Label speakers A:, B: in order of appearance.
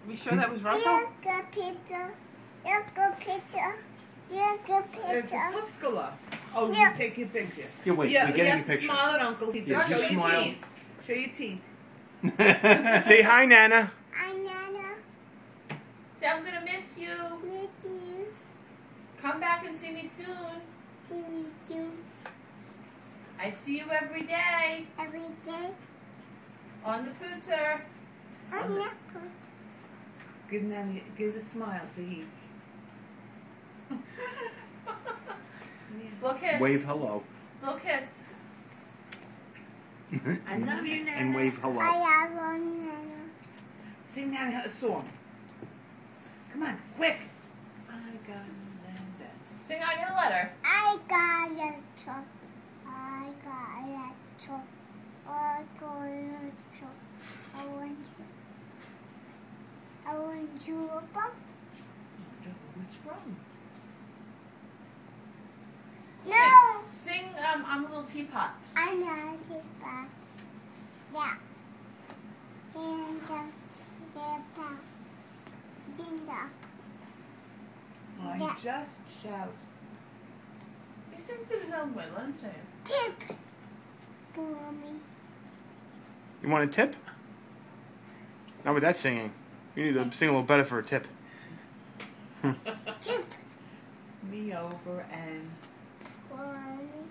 A: You sure that was Russell?
B: Good picture. Good picture. Good
A: It's a
B: picture.
A: Tuxcola. Oh,
B: Yeah.
A: he's taking a picture.
C: Yeah, wait,
A: Yeah,
C: we're getting
A: you
C: a picture.
A: Smile at Uncle. He's
C: Yeah,
A: gonna show
C: just
A: your
C: smile.
A: teeth. Show your teeth.
C: Say hi, Nana.
B: Hi, Nana.
D: Say, I'm gonna miss you.
B: Mickey.
D: Come back and see me soon.
B: Here we do.
D: I see you every day
B: Every day.
D: on the footer.
B: I'm not.
A: Give Nanny, give a smile to he.
D: Blow kiss.
C: Wave hello.
D: Blow kiss.
A: I love you, Nana.
C: And wave
B: I
C: hello.
B: have one Nana.
A: Sing Nana a song. Come on, quick. I got Nana.
D: Sing I get a letter.
B: I got a truck. I got a truck. I got a truck. I want you. I want you a bump.
A: What's wrong?
B: No!
D: Sing I'm a little teapot.
B: I know it back. Yeah. And they're back. Dinda.
A: I
B: Yeah.
A: just shout.
D: He sings in his own way, let him say it.
B: Tip. For me.
C: You want a tip? Not with that singing. You need to sing a little better for a tip.
B: Tip.
A: Me over and
B: For me.